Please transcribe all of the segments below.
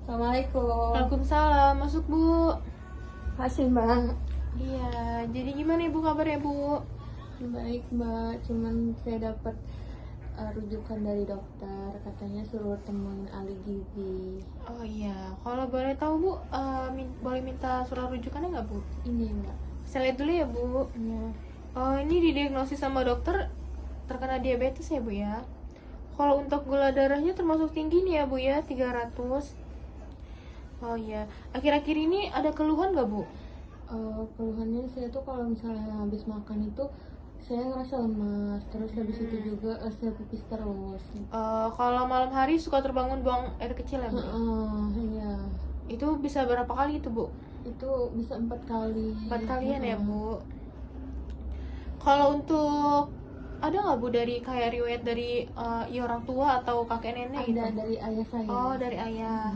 Assalamualaikum. Waalaikumsalam, masuk Bu. Makasih Mbak. Iya, jadi gimana Ibu kabarnya Bu? Baik Mbak, cuman saya dapat rujukan dari dokter, katanya suruh temuin ahli gizi. Oh iya, kalau boleh tahu Bu, boleh minta surat rujukannya nggak Bu? Ini Mbak. Saya lihat dulu ya Bu. Ya. Oh, ini didiagnosis sama dokter terkena diabetes ya Bu ya? Kalau untuk gula darahnya termasuk tinggi nih ya Bu ya, 300. Oh iya, akhir-akhir ini ada keluhan nggak Bu? Keluhannya saya tuh kalau misalnya habis makan itu saya ngerasa lemas, terus habis itu juga saya pipis terus. Kalau malam hari suka terbangun buang air kecil ya Bu? Iya. Itu bisa berapa kali itu Bu? Itu bisa 4 kali. 4 kalian ya Bu? Kalau untuk ada nggak Bu dari kayak riwayat dari orang tua atau kakek nenek gitu? Ada dari ayah saya. Oh, dari ayah.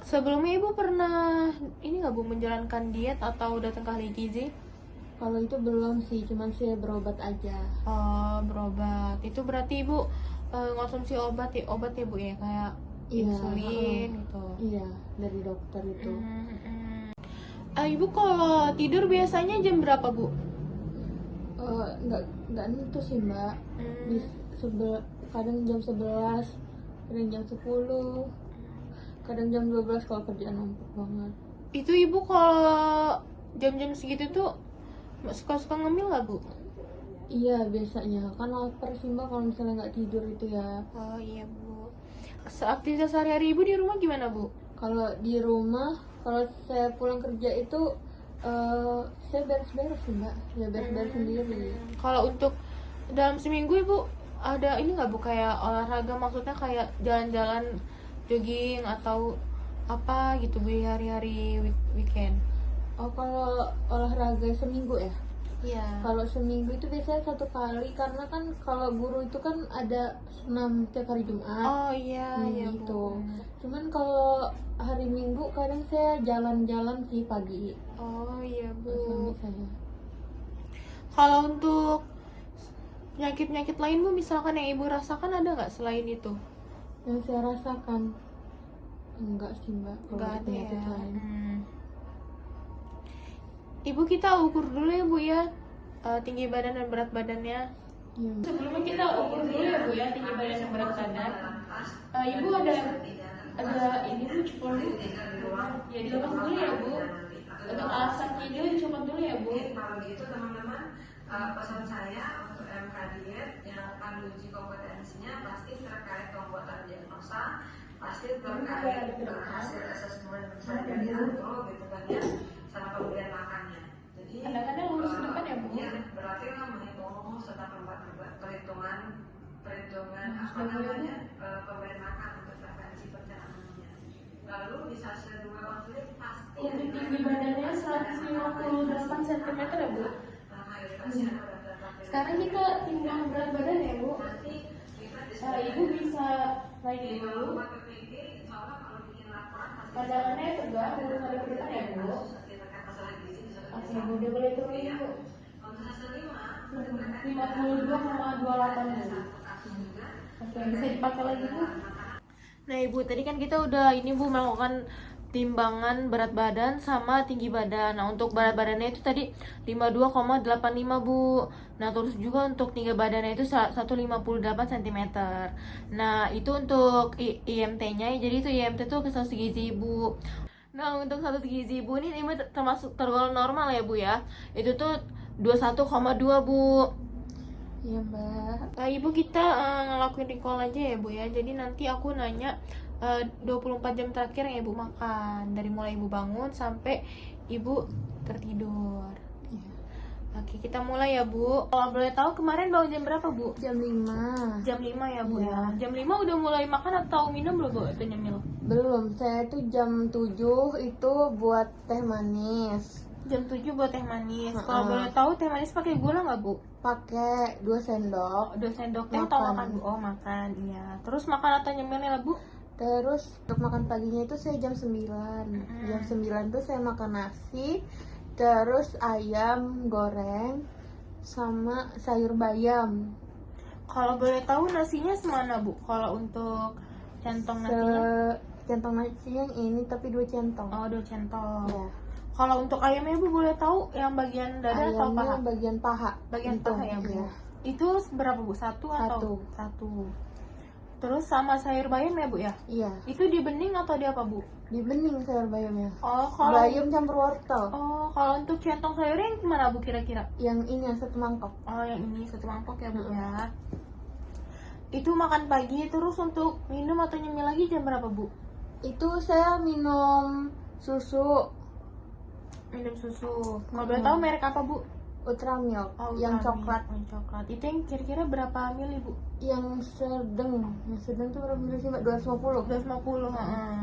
Sebelumnya Ibu pernah ini nggak Bu menjalankan diet atau datang ke ahli gizi? Kalau itu belum sih, cuman saya berobat aja. Oh, berobat. Itu berarti Ibu ngonsumsi obat ya Bu ya, kayak Iya, insulin gitu. Iya, dari dokter itu. Ibu kalau tidur biasanya jam berapa Bu? Nggak nentu sih Mbak. Kadang jam 11, kadang jam 10, kadang jam 12 kalau kerjaan numpuk banget. Itu Ibu kalau jam-jam segitu tuh suka-suka ngemil nggak Bu? Iya, biasanya kan lapar sih Mbak kalau misalnya nggak tidur itu ya. Oh iya Bu. Aktivitas sehari-hari Ibu di rumah gimana Bu? Kalau di rumah, kalau saya pulang kerja itu saya beres-beres sih Mbak, ya beres-beres sendiri. Kalau untuk dalam seminggu Ibu ada ini nggak Bu, kayak olahraga, maksudnya kayak jalan-jalan, jogging atau apa gitu Bu di hari-hari weekend? Oh, kalau olahraga seminggu ya? Iya. Kalau seminggu itu biasanya 1 kali, karena kan kalau guru itu kan ada senam tiap hari Jumat. Oh iya, iya gitu. Bu. Cuman kalau hari Minggu kadang saya jalan-jalan sih pagi. Oh iya Bu. Suami saya. Kalau untuk penyakit-penyakit lain Bu, misalkan yang Ibu rasakan ada nggak selain itu? Yang saya rasakan enggak sih Mbak, kalau Nggak ada ada penyakit ya. lain. Ibu, kita ukur dulu ya Bu ya, tinggi badan dan berat badannya. Iya, Mbak. Sebelumnya kita ukur dulu ya Bu ya, tinggi badan dan berat badan. Ibu ada ini Bu, cupol dulu. Ya dilepas dulu ya Bu. Untuk alas kakinya dicopot dulu ya Bu. Kalau gitu teman-teman, pesan saya untuk MK Diet yang akan diuji kompetensinya pasti terkait pembuatan diagnosa, pasti terkait hasil asesmen saya dari Anto gitu kan ya, sama pemberian makannya. Jadi Kadang-kadang lurus ke depan ya Bu. ya, berarti kan menghitung serta perhitungan apa namanya pemberian makan untuk preferensi perjalanannya. Lalu di hasil 2 konflik pasti Untuk tinggi badannya 158 cm ya Bu. Sekarang kita timbang berat badan ya Bu. Ibu bisa naik dulu. Pandangannya tegak, lurus ada ke depan ya Bu. Oke Bu, udah boleh turun Bu. 52,28 Bu. Oke, bisa dipakai lagi Bu. Nah Ibu, tadi kan kita udah ini Bu melakukan timbangan berat badan sama tinggi badan. Nah untuk berat badannya itu tadi 52,85 Bu. Nah terus juga untuk tinggi badannya itu 158 cm. Nah itu untuk IMT-nya, jadi itu IMT itu kesal gizi Ibu. Nah untuk satu gizi Ibu ini termasuk tergolong normal ya Bu ya. Itu tuh 21,2 Bu. Iya Mbak. Nah, Ibu, kita ngelakuin recall aja ya Bu ya. Jadi nanti aku nanya 24 jam terakhir yang Ibu makan, dari mulai Ibu bangun sampai Ibu tertidur. Iya. Oke, kita mulai ya Bu. Kalau boleh tahu kemarin bangun jam berapa Bu? Jam 5. Jam 5 ya Bu Iya. ya. Jam 5 udah mulai makan atau minum belum Bu? Atau nyemil? Belum, saya tuh jam 7 itu buat teh manis. Jam 7 buat teh manis. Kalau boleh tahu teh manis pakai gula nggak Bu? Pakai 2 sendok. 2 sendok teh atau Makan. makan Bu? Oh, makan. Iya. Terus makan atau nyemilnya lah Bu? Terus untuk makan paginya itu saya jam 9. Jam 9 tuh saya makan nasi, terus ayam goreng sama sayur bayam. Kalau boleh tahu nasinya semana Bu? Kalau untuk Centong nasinya? Centong nasinya yang ini tapi 2 centong. Oh, 2 centong. Ya. Kalau untuk ayamnya Bu boleh tahu yang bagian dada atau paha? Ayamnya bagian paha. Bagian Gitu, paha ya Bu. iya. Itu berapa Bu? Satu atau? Satu. Terus sama sayur bayam ya Bu ya? Iya. Itu di bening atau di apa Bu? Di bening sayur bayamnya. Oh, kalau Bayam campur wortel. Oh, kalau untuk centong sayurnya yang gimana Bu kira-kira? Yang ini yang 1 mangkok. Oh, yang ini 1 mangkok ya Bu ya. Itu makan pagi, terus untuk minum atau nyemil lagi jam berapa Bu? Itu saya minum susu Minum susu. Kalau boleh tahu merek apa Bu? Ultra Milk Oh, yang Ultra coklat. Milk, yang coklat. Itu yang kira-kira berapa mili Bu? Yang sedang tuh berapa mili sih Mbak? 250. 250. Heeh.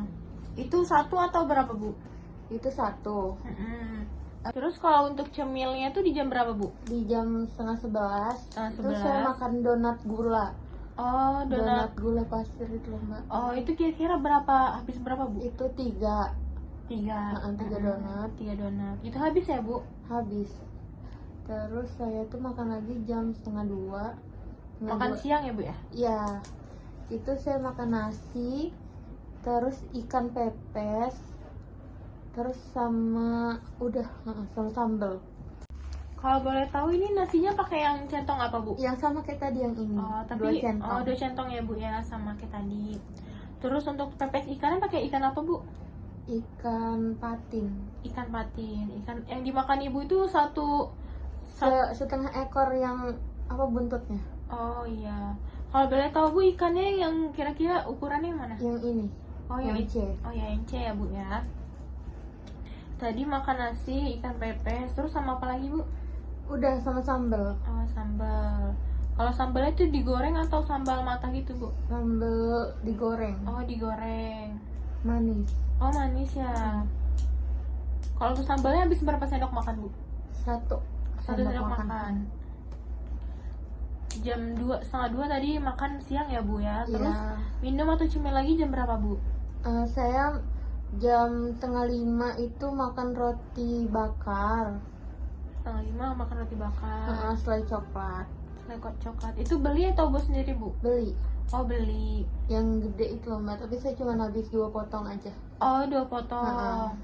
Itu satu atau berapa Bu? Itu 1 Terus kalau untuk cemilnya tuh di jam berapa Bu? di jam setengah 11. Setengah Itu saya 11. makan donat gula. Oh, donat. Gula pasir itu loh Mbak. Oh, itu kira-kira berapa? Habis berapa Bu? Itu 3 Tiga. 3 donat 3 donat. Itu habis ya Bu? habis. Terus saya tuh makan lagi jam setengah 2. Makan siang ya Bu ya? Ya, itu saya makan nasi, terus ikan pepes, terus sama sama sambal. Kalau boleh tahu ini nasinya pakai yang centong apa Bu? Yang sama kayak tadi yang ini. Oh, 2 tapi centong. 2 centong ya Bu ya, sama kayak tadi. Terus untuk pepes ikannya pakai ikan apa Bu? Ikan patin. Ikan patin. Ikan yang dimakan Ibu itu satu. Setengah ekor yang apa buntutnya? Oh iya. Kalau boleh tahu Bu ikannya yang kira-kira ukurannya yang mana? Yang ini. Oh yang yang C. Oh ya yang C ya Bu ya. Tadi makan nasi, ikan pepes, terus sama apa lagi Bu? Udah sama sambal. Oh sambal. Kalau sambalnya itu digoreng atau sambal matah gitu Bu? Sambal digoreng. Oh digoreng. Manis. Oh manis ya. Kalau untuk sambalnya habis berapa sendok makan Bu? 1 Sendok makan. Jam 1:30 tadi makan siang ya Bu ya. Terus Iya. minum atau cemil lagi jam berapa Bu? Saya jam 4:30 itu makan roti bakar. 4:30 makan roti bakar. Selai coklat. Selai coklat. Itu beli atau buat sendiri Bu? Beli Oh beli. yang gede itu loh Mbak, tapi saya cuma habis 2 potong aja. Oh 2 potong.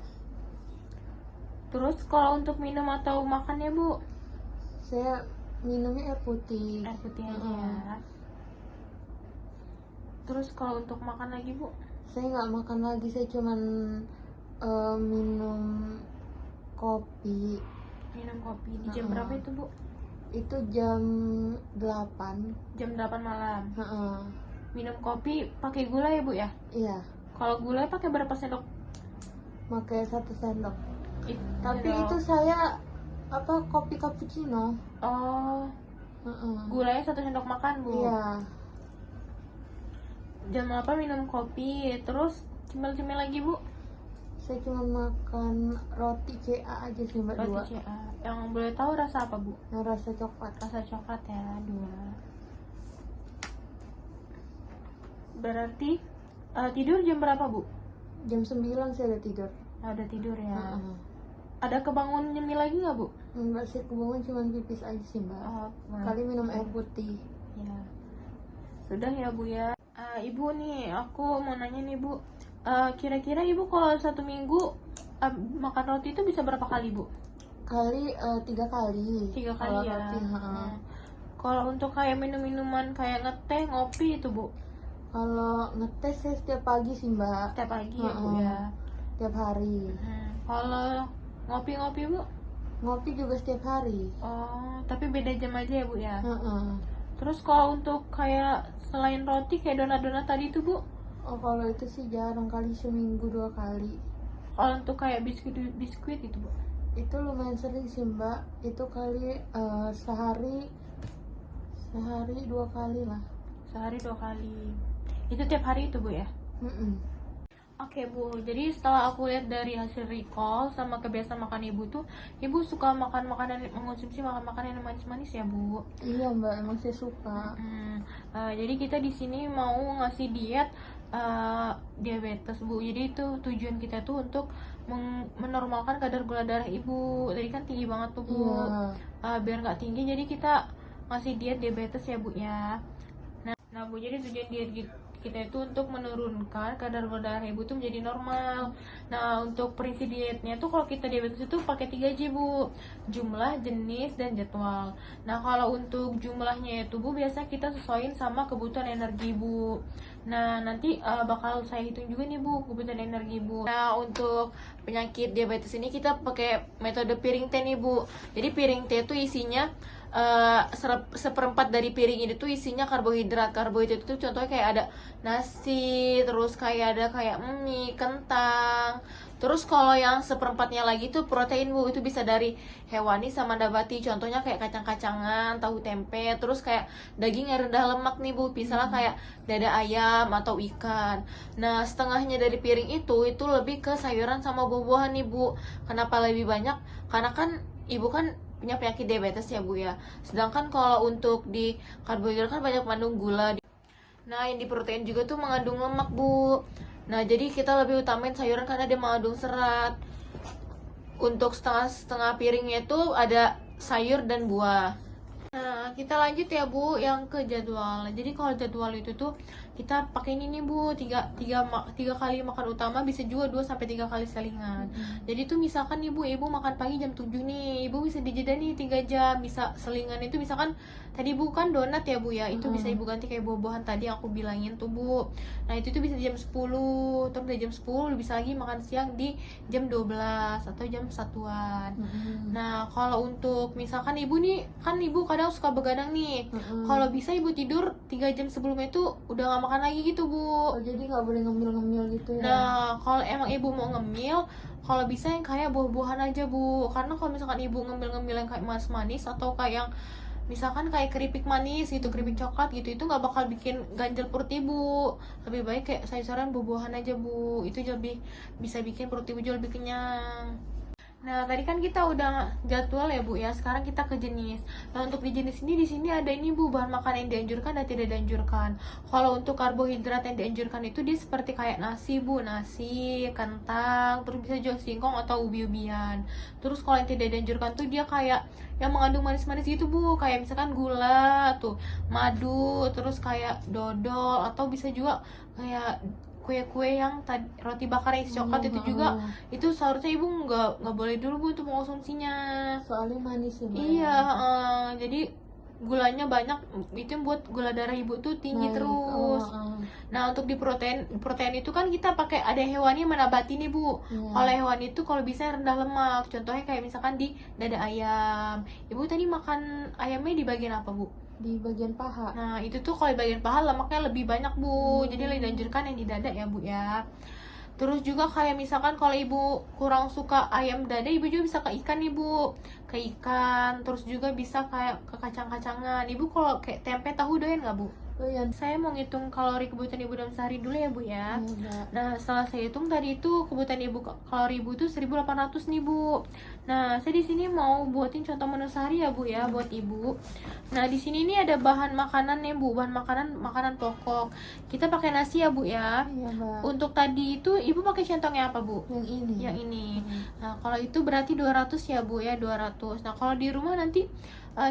Terus kalau untuk minum atau makan ya Bu? Saya minumnya air putih. Air putih aja ya. Terus kalau untuk makan lagi Bu? Saya nggak makan lagi, saya cuman minum kopi. Minum kopi di jam berapa itu Bu? Itu jam 8. Jam 8 malam. Heeh. Minum kopi pakai gula ya Bu ya? Iya, Kalau gula pakai berapa sendok? pakai 1 sendok. Tapi Sendok. itu saya kopi cappuccino. Oh, Heeh. gulanya 1 sendok makan Bu. Iya. Jam 8 minum kopi, terus cemil-cemil lagi Bu? Saya cuma makan roti CA aja sih Mbak, 2. Roti CA. Yang boleh tahu rasa apa Bu? Yang rasa coklat. Rasa coklat ya, 2. Berarti tidur jam berapa Bu? Jam 9 saya udah tidur. Udah tidur ya. Heeh. Ada kebangun nyemil lagi nggak Bu? Enggak sih, kebangun cuma pipis aja sih Mbak. Oh, Kali minum air putih. ya. Sudah ya Bu ya. Ibu nih, aku mau nanya nih Bu. Kira-kira Ibu kalau 1 minggu makan roti itu bisa berapa kali Bu? Kali 3 kali. 3 kali Kalau ya. roti, heeh. Kalau untuk kayak minum-minuman kayak ngeteh, ngopi itu Bu? Kalau ngetes saya setiap pagi sih Mbak. Setiap pagi ya Bu Heeh. ya. Setiap hari. Kalau ngopi-ngopi Bu? Ngopi juga setiap hari. Oh, tapi beda jam aja ya Bu ya. Heeh. Terus kalau untuk kayak selain roti kayak donat-donat tadi itu Bu? Oh, kalau itu sih jarang, kali seminggu 2 kali. Kalau untuk kayak biskuit itu Bu? Itu lumayan sering sih Mbak. Itu kali sehari 2 kali lah. Sehari 2 kali. Itu tiap hari itu Bu ya? Mm-mm. Oke Bu, jadi setelah aku lihat dari hasil recall sama kebiasaan makan Ibu tuh, Ibu suka mengonsumsi makanan yang manis-manis ya Bu? Iya Mbak, emang saya suka. Jadi kita di sini mau ngasih diet diabetes Bu. Jadi itu tujuan kita tuh untuk menormalkan kadar gula darah Ibu. Tadi kan tinggi banget tuh Bu. Iya. Biar nggak tinggi, jadi kita ngasih diet diabetes ya Bu ya. Nah Bu, jadi tujuan diet kita itu untuk menurunkan kadar gula darah ibu tuh menjadi normal. Nah, untuk prinsip dietnya tuh kalau kita diabetes itu pakai 3J bu, jumlah, jenis, dan jadwal. Nah, kalau untuk jumlahnya itu bu biasa kita sesuaiin sama kebutuhan energi bu. Nah, nanti bakal saya hitung juga nih bu kebutuhan energi bu. Nah, untuk penyakit diabetes ini kita pakai metode piring teh nih bu. Jadi piring teh itu isinya seperempat dari piring ini tuh isinya karbohidrat. Karbohidrat itu contohnya kayak ada nasi, terus kayak ada kayak mie, kentang. Terus kalau yang seperempatnya lagi tuh protein bu, itu bisa dari hewani sama nabati. Contohnya kayak kacang-kacangan, tahu tempe, terus kayak daging yang rendah lemak nih bu, misalnya kayak dada ayam atau ikan. Nah, setengahnya dari piring itu lebih ke sayuran sama buah-buahan nih bu. Kenapa lebih banyak? Karena kan ibu kan punya penyakit diabetes ya bu ya. Sedangkan kalau untuk di karbohidrat kan banyak mengandung gula. Nah, yang di protein juga tuh mengandung lemak bu. Nah, jadi kita lebih utamain sayuran karena dia mengandung serat. Untuk setengah piringnya itu ada sayur dan buah. Nah, kita lanjut ya bu yang ke jadwal. Jadi kalau jadwal itu tuh kita pakai ini nih bu, tiga kali makan utama, bisa juga 2-3 kali selingan. Jadi tuh misalkan ibu makan pagi jam 7 nih, ibu bisa dijeda nih 3 jam, bisa selingan itu misalkan tadi bu kan donat ya bu ya, itu bisa ibu ganti kayak buah-buahan tadi yang aku bilangin tuh bu. Nah, itu tuh bisa di jam 10, terus dari jam 10 bisa lagi makan siang di jam 12 atau jam 1-an. Nah, kalau untuk misalkan ibu nih, kan ibu kadang suka begadang nih. Kalau bisa ibu tidur 3 jam sebelumnya itu udah gak makan lagi gitu bu. Oh, jadi nggak boleh ngemil-ngemil gitu ya? Nah, kalau emang ibu mau ngemil, kalau bisa yang kayak buah-buahan aja bu. Karena kalau misalkan ibu ngemil-ngemil yang kayak manis-manis atau kayak yang misalkan kayak keripik manis gitu, keripik coklat gitu, itu nggak bakal bikin ganjel perut ibu. Lebih baik kayak sayuran buah-buahan aja bu. Itu lebih bisa bikin perut ibu jauh lebih kenyang. Nah, tadi kan kita udah jadwal ya bu ya. Sekarang kita ke jenis. Nah, untuk di jenis ini, di sini ada ini bu, bahan makanan yang dianjurkan dan tidak dianjurkan. Kalau untuk karbohidrat yang dianjurkan itu dia seperti kayak nasi bu, nasi, kentang, terus bisa juga singkong atau ubi-ubian. Terus kalau yang tidak dianjurkan tuh dia kayak yang mengandung manis-manis gitu bu, kayak misalkan gula tuh, madu, terus kayak dodol, atau bisa juga kayak kue-kue yang tadi roti bakar yang isi coklat itu juga, itu seharusnya ibu nggak boleh dulu bu untuk mengkonsumsinya. Soalnya manis ya, Mbak. Iya, jadi gulanya banyak, itu yang buat gula darah ibu tuh tinggi terus. Nah, untuk di protein itu kan kita pakai ada hewani sama nabati nih bu. Kalau hewani itu kalau bisa rendah lemak, contohnya kayak misalkan di dada ayam. Ibu tadi makan ayamnya di bagian apa bu? Di bagian paha. Nah, itu tuh kalau di bagian paha lemaknya lebih banyak bu. Jadi lebih dianjurkan yang di dada ya bu ya. Terus juga kayak misalkan kalau ibu kurang suka ayam dada, ibu juga bisa ke ikan nih bu, ke ikan. Terus juga bisa kayak ke kacang-kacangan. Ibu kalau kayak tempe tahu doyan nggak bu? Doyan. Saya mau ngitung kalori kebutuhan ibu dalam sehari dulu ya bu ya. Nah, setelah saya hitung tadi itu kebutuhan ibu, kalori ibu tuh 1800 nih bu. Nah, saya di sini mau buatin contoh menu sehari ya bu ya buat ibu. Nah, di sini nih ada bahan makanan nih bu, bahan makanan pokok. Kita pakai nasi ya bu ya. Iya, Mbak. Untuk tadi itu ibu pakai centongnya apa bu? Yang ini. Yang ini. Nah, kalau itu berarti 200 ya bu ya, 200. Nah, kalau di rumah nanti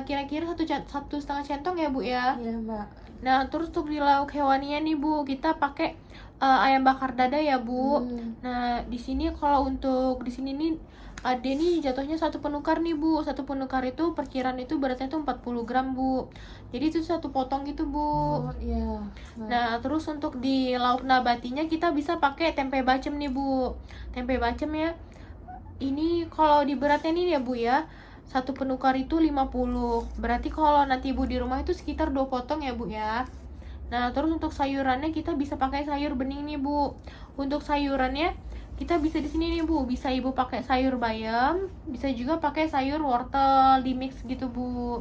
kira-kira 1,5 centong ya bu ya. Iya, Mbak. Nah, terus untuk di lauk hewaninya nih bu, kita pakai ayam bakar dada ya bu. Nah, di sini kalau untuk di sini nih ada nih jatuhnya satu penukar nih bu. Satu penukar itu perkiraan itu beratnya tuh 40 gram bu. Jadi itu satu potong gitu bu. Oh iya. Nah, terus untuk di lauk nabatinya kita bisa pakai tempe bacem nih bu. Tempe bacem ya. Ini kalau di beratnya nih ya bu ya, satu penukar itu 50. Berarti kalau nanti ibu di rumah itu sekitar 2 potong ya bu ya. Nah, terus untuk sayurannya kita bisa pakai sayur bening nih bu. Untuk sayurannya kita bisa di sini nih bu, bisa ibu pakai sayur bayam, bisa juga pakai sayur wortel di mix gitu bu.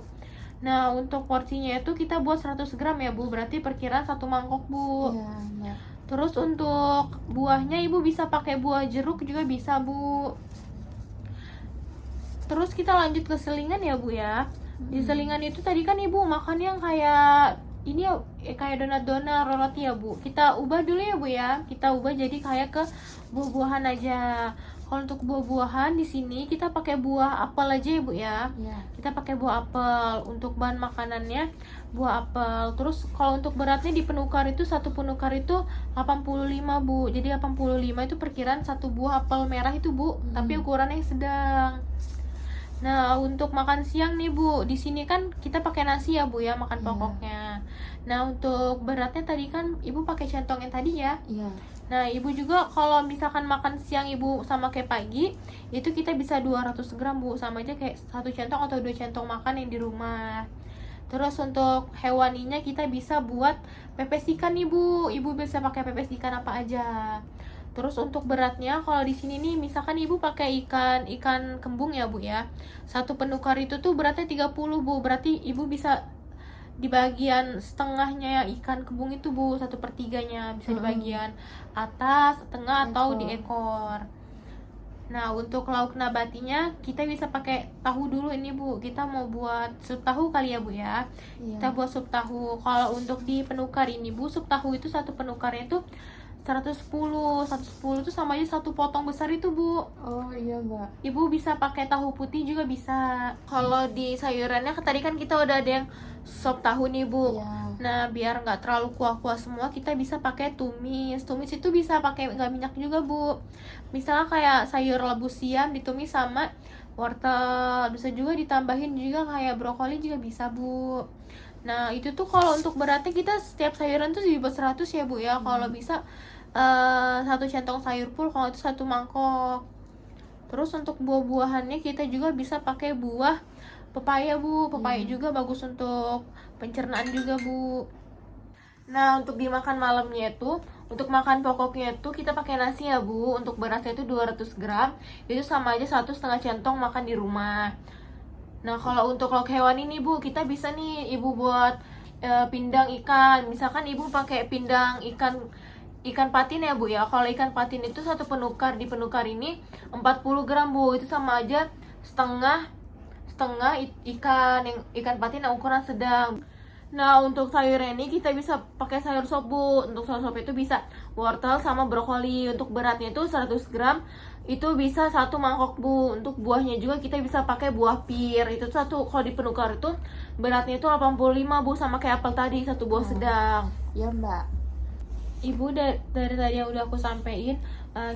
Nah, untuk porsinya itu kita buat 100 gram ya bu, berarti perkiraan 1 mangkok bu. Iya, Mbak. Terus untuk buahnya ibu bisa pakai buah jeruk juga bisa bu. Terus kita lanjut ke selingan ya bu ya. Di selingan itu tadi kan ibu makan yang kayak ini ya, kayak donat-donat roti ya bu. Kita ubah dulu ya bu ya. Kita ubah jadi kayak ke buah-buahan aja. Kalau untuk buah-buahan di sini kita pakai buah apel aja ya Bu ya. Iya. Kita pakai buah apel untuk bahan makanannya, buah apel. Terus kalau untuk beratnya di penukar itu satu penukar itu 85 Bu. Jadi 85 itu perkiraan satu buah apel merah itu Bu, tapi ukurannya yang sedang. Nah, untuk makan siang nih Bu, di sini kan kita pakai nasi ya Bu ya, makan Iya. pokoknya. Nah, untuk beratnya tadi kan Ibu pakai centong yang tadi ya. Iya. Nah, Ibu juga kalau misalkan makan siang Ibu sama kayak pagi, itu kita bisa 200 gram Bu, sama aja kayak satu centong atau 2 centong makan yang di rumah. Terus untuk hewaninya kita bisa buat pepes ikan nih Bu. Ibu bisa pakai pepes ikan apa aja. Terus untuk beratnya kalau di sini nih misalkan Ibu pakai ikan kembung ya Bu ya. Satu penukar itu tuh beratnya 30 Bu. Berarti Ibu bisa di bagian setengahnya ikan kembung itu Bu, 1/3-nya bisa di bagian atas, tengah atau di ekor. Nah, untuk lauk nabatinya kita bisa pakai tahu dulu ini Bu. Kita mau buat sup tahu kali ya Bu ya. Iya. Kita buat sup tahu. Kalau untuk di penukar ini Bu, sup tahu itu satu penukarnya itu 110. 110 itu sama aja satu potong besar itu Bu. Oh iya Mbak. Ibu bisa pakai tahu putih juga bisa. Kalau di sayurannya tadi kan kita udah ada yang sop tahu nih Bu. Iya. Nah, biar nggak terlalu kuah-kuah semua, kita bisa pakai tumis. Tumis itu bisa pakai nggak minyak juga Bu. Misalnya kayak sayur labu siam ditumis sama wortel. Bisa juga ditambahin juga kayak brokoli juga bisa Bu. Nah, itu tuh kalau untuk beratnya kita setiap sayuran tuh di bawah 100 ya Bu ya. Kalau bisa satu centong sayur full, kalau itu satu mangkok. Terus untuk buah-buahannya kita juga bisa pakai buah pepaya Bu. Pepaya juga bagus untuk pencernaan juga Bu. Nah, untuk dimakan malamnya itu, untuk makan pokoknya itu kita pakai nasi ya Bu. Untuk berasnya itu 200 gram, itu sama aja 1,5 centong makan di rumah. Nah, kalau untuk lauk hewan ini Bu, kita bisa nih Ibu buat pindang ikan. Misalkan Ibu pakai pindang ikan patin ya Bu ya. Kalau ikan patin itu satu penukar, di penukar ini 40 gram Bu. Itu sama aja setengah ikan patin yang ukuran sedang. Nah, untuk sayurnya ini kita bisa pakai sayur sop Bu. Untuk sayur sop itu bisa wortel sama brokoli. Untuk beratnya itu 100 gram, itu bisa satu mangkok Bu. Untuk buahnya juga kita bisa pakai buah pir. Itu satu, kalau di penukar itu beratnya itu 85 Bu, sama kayak apel tadi, satu buah sedang. Iya Mbak. Ibu dari tadi yang udah aku sampein,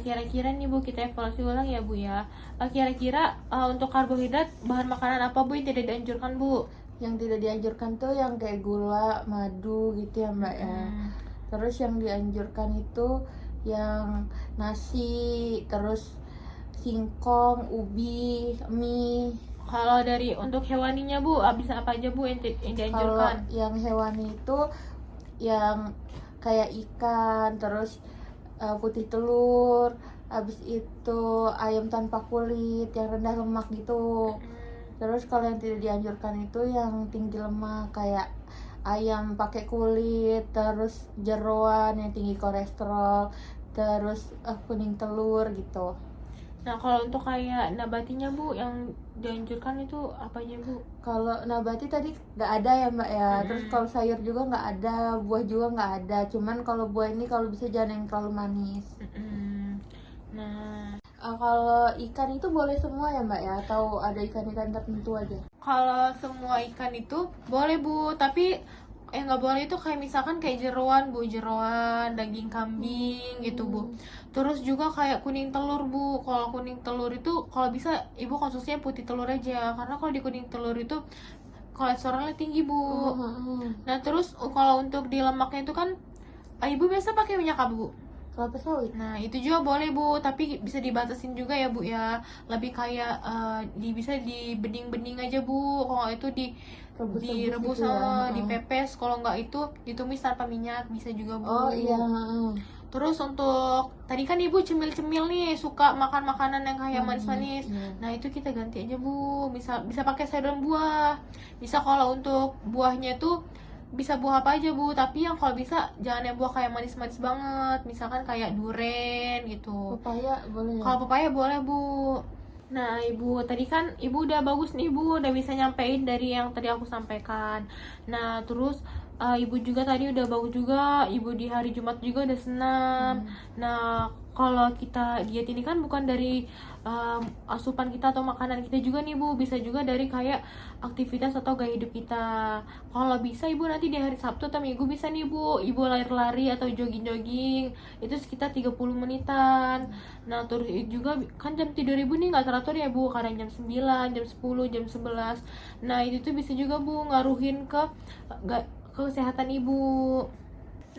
kira-kira nih Bu, kita evaluasi ulang ya Bu ya. Kira-kira untuk karbohidrat bahan makanan apa Bu yang tidak dianjurkan Bu? Yang tidak dianjurkan tuh yang kayak gula, madu gitu ya Mbak ya. Terus yang dianjurkan itu yang nasi, terus singkong, ubi, mie. Kalau dari untuk hewaninya Bu, bisa apa aja Bu yang Kalau dianjurkan? yang hewani itu yang kayak ikan, terus putih telur, habis itu ayam tanpa kulit yang rendah lemak gitu. Terus kalau yang tidak dianjurkan itu yang tinggi lemak kayak ayam pakai kulit, terus jeroan yang tinggi kolesterol, terus kuning telur gitu. Nah, kalau untuk kayak nabatinya Bu, yang dianjurkan itu apa aja Bu? Kalau nabati tadi nggak ada ya Mbak ya. Terus kalau sayur juga nggak ada, buah juga nggak ada. Cuman kalau buah ini kalau bisa jangan yang terlalu manis. Nah, Kalau ikan itu boleh semua ya Mbak ya? Atau ada ikan-ikan tertentu aja? kalau semua ikan itu boleh Bu, tapi nggak boleh itu kayak misalkan kayak jeroan Bu, jeroan, daging kambing gitu Bu. Terus juga kayak kuning telur Bu. Kalau kuning telur itu kalau bisa Ibu konsumsinya putih telur aja, karena kalau di kuning telur itu kolesterolnya tinggi Bu. Nah, terus kalau untuk di lemaknya itu kan Ibu biasa pakai minyak apa Bu? Kelapa sawit. Nah, itu juga boleh Bu, tapi bisa dibatasin juga ya Bu ya. Lebih kayak bisa di bening-bening aja Bu. Kalau nggak itu direbus gitu ya. sama dipepes. Kalau nggak itu ditumis tanpa minyak, bisa juga Bu. Oh iya. Terus untuk tadi kan Ibu cemil-cemil nih, suka makan makanan yang kayak manis-manis. Iya. Nah, itu kita ganti aja Bu. Bisa pakai sayuran buah. Bisa kalau untuk buahnya itu bisa buah apa aja Bu, tapi yang kalau bisa jangan yang buah kayak manis-manis banget, misalkan kayak duren gitu. Pepaya boleh ya? Kalau pepaya boleh Bu. Nah Ibu, tadi kan Ibu udah bagus nih Bu, udah bisa nyampein dari yang tadi aku sampaikan. Nah terus ibu juga tadi udah bagus juga, ibu di hari Jumat juga udah senam. Nah, kalau kita diet ini kan bukan dari asupan kita atau makanan kita juga nih Bu, bisa juga dari kayak aktivitas atau gaya hidup kita. Kalau bisa ibu nanti di hari Sabtu atau Minggu bisa nih Bu, ibu lari-lari atau jogging-jogging, itu sekitar 30 menitan. Nah, terus juga kan jam tidur ibu nih nggak teratur ya Bu, kadang jam 9, jam 10, jam 11. Nah, itu tuh bisa juga Bu ngaruhin ke kesehatan ibu.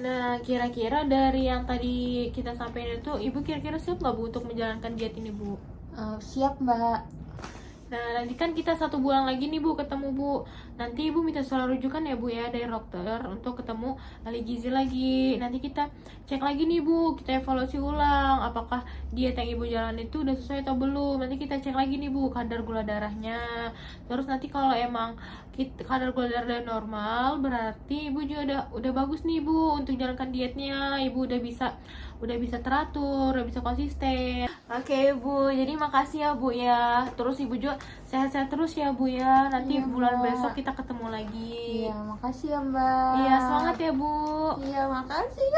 Nah, kira-kira dari yang tadi kita sampaikan itu, ibu kira-kira siap nggak Bu untuk menjalankan diet ini Bu? Siap Mbak. Nah, nanti kan kita 1 bulan lagi nih Bu ketemu Bu. Nanti ibu minta surat rujukan ya Bu ya dari dokter untuk ketemu ahli gizi lagi. Nanti kita cek lagi nih Bu, kita evaluasi ulang apakah diet yang ibu jalan itu udah sesuai atau belum. Nanti kita cek lagi nih Bu kadar gula darahnya. Terus nanti kalau emang kadar gula darah normal, berarti ibu juga udah bagus nih Bu untuk jalankan dietnya. Ibu udah bisa teratur, udah bisa konsisten. Oke Bu, jadi makasih ya Bu ya. Terus ibu juga sehat-sehat terus ya Bu ya. Nanti Iya, bulan Mbak. besok kita ketemu lagi. Iya, makasih ya Mbak. Iya, semangat ya Bu. Iya, makasih.